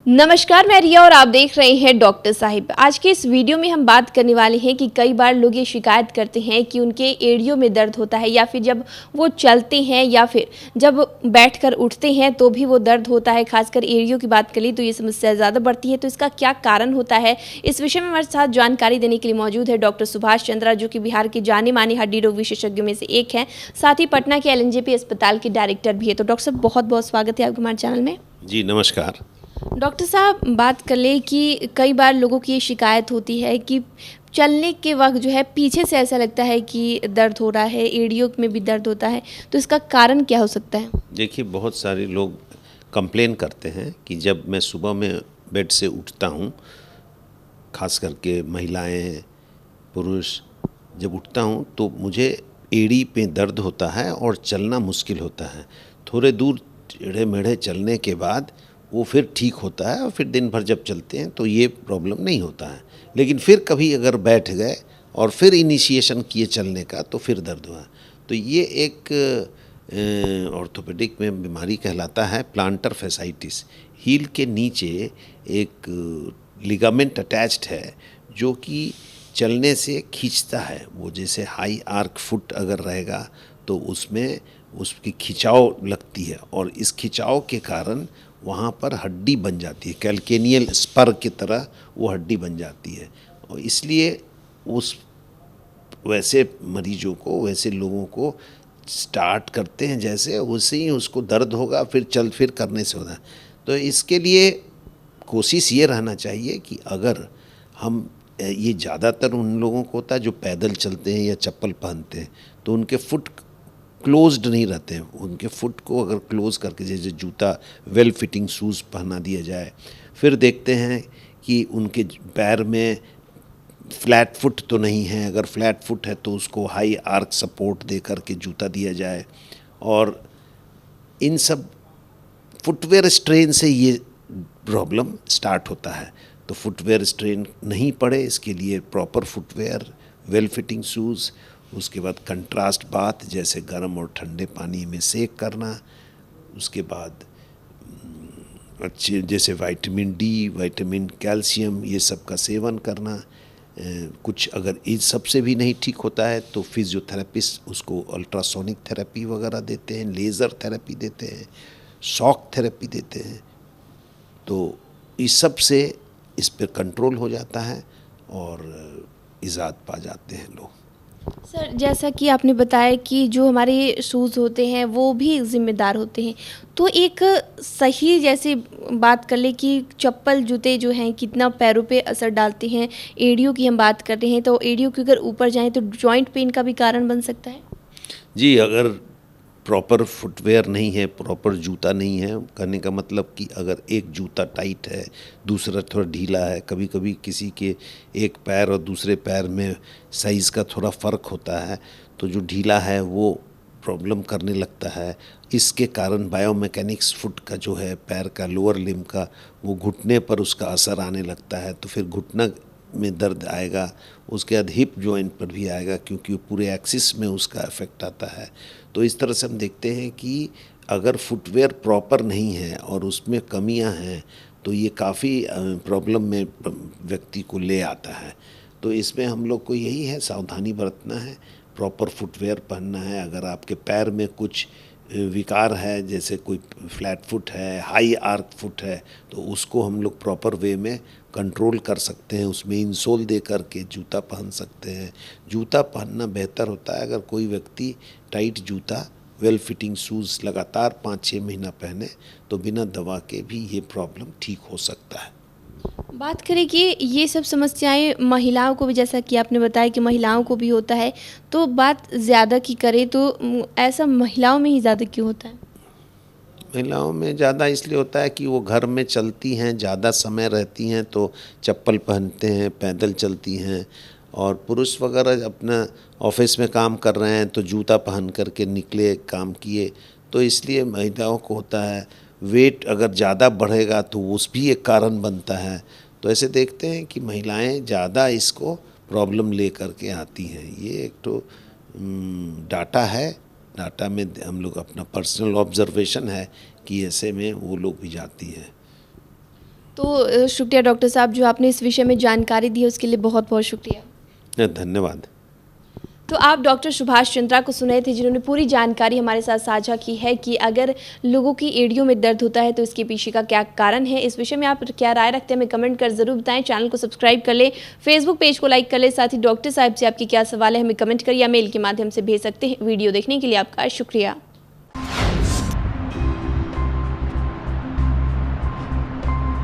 नमस्कार, मैं रिया और आप देख रहे हैं डॉक्टर साहिब। आज के इस वीडियो में हम बात करने वाले हैं कि कई बार लोग ये शिकायत करते हैं कि उनके एड़ियों में दर्द होता है, या फिर जब वो चलते हैं या फिर जब बैठकर उठते हैं तो भी वो दर्द होता है। खासकर एड़ियों की बात करें तो ये समस्या ज़्यादा बढ़ती है। तो इसका क्या कारण होता है, इस विषय में हमारे साथ जानकारी देने के लिए मौजूद है डॉक्टर सुभाष चंद्रा, जो कि बिहार के जाने माने हड्डी रोग विशेषज्ञों में से एक हैं, साथ ही पटना के LNJP अस्पताल के डायरेक्टर भी है। तो डॉक्टर साहब, बहुत बहुत स्वागत है आपके हमारे चैनल में। जी नमस्कार। डॉक्टर साहब, बात कर लें कि कई बार लोगों की ये शिकायत होती है कि चलने के वक्त जो है पीछे से ऐसा लगता है कि दर्द हो रहा है, एड़ियों में भी दर्द होता है। तो इसका कारण क्या हो सकता है? देखिए, बहुत सारे लोग कंप्लेन करते हैं कि जब मैं सुबह में बेड से उठता हूँ, खास करके महिलाएं, पुरुष, जब उठता हूँ तो मुझे एड़ी पे दर्द होता है और चलना मुश्किल होता है। थोड़े दूर टेढ़े मेढ़े चलने के बाद वो फिर ठीक होता है और फिर दिन भर जब चलते हैं तो ये प्रॉब्लम नहीं होता है। लेकिन फिर कभी अगर बैठ गए और फिर इनिशिएशन किए चलने का तो फिर दर्द हुआ। तो ये एक ऑर्थोपेडिक में बीमारी कहलाता है प्लांटर फैसाइटिस। हील के नीचे एक लिगामेंट अटैच्ड है जो कि चलने से खींचता है। वो जैसे हाई आर्क फुट अगर रहेगा तो उसमें उसकी खिंचाव लगती है और इस खिंचाव के कारण वहाँ पर हड्डी बन जाती है, कैल्केनियल स्पर की तरह वो हड्डी बन जाती है। और इसलिए उस वैसे मरीजों को, वैसे लोगों को स्टार्ट करते हैं जैसे वैसे ही उसको दर्द होगा, फिर करने से होता है। तो इसके लिए कोशिश ये रहना चाहिए कि अगर हम ये ज़्यादातर उन लोगों को होता है जो पैदल चलते हैं या चप्पल पहनते हैं तो उनके फुट क्लोज्ड नहीं रहते हैं। उनके फुट को अगर क्लोज़ करके जैसे जूता, वेल फिटिंग शूज़ पहना दिया जाए, फिर देखते हैं कि उनके पैर में फ्लैट फुट तो नहीं है। अगर फ्लैट फुट है तो उसको हाई आर्क सपोर्ट दे करके जूता दिया जाए। और इन सब फुटवेयर स्ट्रेन से ये प्रॉब्लम स्टार्ट होता है। तो फुटवेयर स्ट्रेन नहीं पड़े इसके लिए proper footwear, well fitting shoes, उसके बाद कंट्रास्ट बाथ जैसे गर्म और ठंडे पानी में सेक करना, उसके बाद अच्छे जैसे विटामिन डी, विटामिन कैल्शियम, ये सब का सेवन करना। कुछ अगर इन सब से भी नहीं ठीक होता है तो फिजियोथेरेपिस्ट उसको अल्ट्रासोनिक थेरेपी वगैरह देते हैं, लेज़र थेरेपी देते हैं, शॉक थेरेपी देते हैं। तो इस सब से इस पर कंट्रोल हो जाता है और इजाद पा जाते हैं लोग। सर, जैसा कि आपने बताया कि जो हमारे शूज़ होते हैं वो भी ज़िम्मेदार होते हैं, तो एक सही जैसे बात कर ले कि चप्पल जूते जो हैं कितना पैरों पे असर डालते हैं। एड़ियों की हम बात कर रहे हैं तो एड़ियों की अगर ऊपर जाएँ तो जॉइंट पेन का भी कारण बन सकता है। जी, अगर प्रॉपर फुटवेयर नहीं है, प्रॉपर जूता नहीं है, कहने का मतलब कि अगर एक जूता टाइट है, दूसरा थोड़ा ढीला है, कभी कभी किसी के एक पैर और दूसरे पैर में साइज़ का थोड़ा फ़र्क होता है, तो जो ढीला है वो प्रॉब्लम करने लगता है। इसके कारण बायोमैकेनिक्स फुट का जो है, पैर का लोअर लिम्ब का, वो घुटने पर उसका असर आने लगता है। तो फिर घुटना में दर्द आएगा, उसके बाद हिप जॉइंट पर भी आएगा क्योंकि पूरे एक्सिस में उसका इफेक्ट आता है। तो इस तरह से हम देखते हैं कि अगर फुटवेयर प्रॉपर नहीं है और उसमें कमियां हैं तो ये काफ़ी प्रॉब्लम में व्यक्ति को ले आता है। तो इसमें हम लोग को यही है, सावधानी बरतना है, प्रॉपर फुटवेयर पहनना है। अगर आपके पैर में कुछ विकार है, जैसे कोई फ्लैट फुट है, हाई आर्क फुट है, तो उसको हम लोग प्रॉपर वे में कंट्रोल कर सकते हैं। उसमें इंसोल दे करके जूता पहन सकते हैं। जूता पहनना बेहतर होता है। अगर कोई व्यक्ति टाइट जूता, वेल फिटिंग शूज़ लगातार 5-6 महीना पहने तो बिना दवा के भी ये प्रॉब्लम ठीक हो सकता है। बात करें कि ये सब समस्याएं महिलाओं को भी, जैसा कि आपने बताया कि महिलाओं को भी होता है, तो बात ज़्यादा की करें तो ऐसा महिलाओं में ही ज़्यादा क्यों होता है? महिलाओं में ज़्यादा इसलिए होता है कि वो घर में चलती हैं, ज़्यादा समय रहती हैं तो चप्पल पहनते हैं, पैदल चलती हैं। और पुरुष वगैरह अपना ऑफिस में काम कर रहे हैं तो जूता पहन करके निकले, काम किए, तो इसलिए महिलाओं को होता है। वेट अगर ज़्यादा बढ़ेगा तो उस भी एक कारण बनता है। तो ऐसे देखते हैं कि महिलाएं ज़्यादा इसको प्रॉब्लम ले करके आती हैं। ये एक तो डाटा है। डाटा में हम लोग अपना पर्सनल ऑब्जर्वेशन है कि ऐसे में वो लोग भी जाती हैं। तो शुक्रिया डॉक्टर साहब, जो आपने इस विषय में जानकारी दी है उसके लिए बहुत बहुत शुक्रिया। धन्यवाद। तो आप डॉक्टर सुभाष चंद्रा को सुने थे, जिन्होंने पूरी जानकारी हमारे साथ साझा की है कि अगर लोगों की एड़ियों में दर्द होता है तो इसके पीछे का क्या कारण है। इस विषय में आप क्या राय रखते हैं हमें कमेंट कर ज़रूर बताएं। चैनल को सब्सक्राइब कर ले, फेसबुक पेज को लाइक कर ले, साथ ही डॉक्टर साहब से आपकी क्या सवाल है हमें कमेंट करिए या मेल के माध्यम से भेज सकते हैं। वीडियो देखने के लिए आपका शुक्रिया।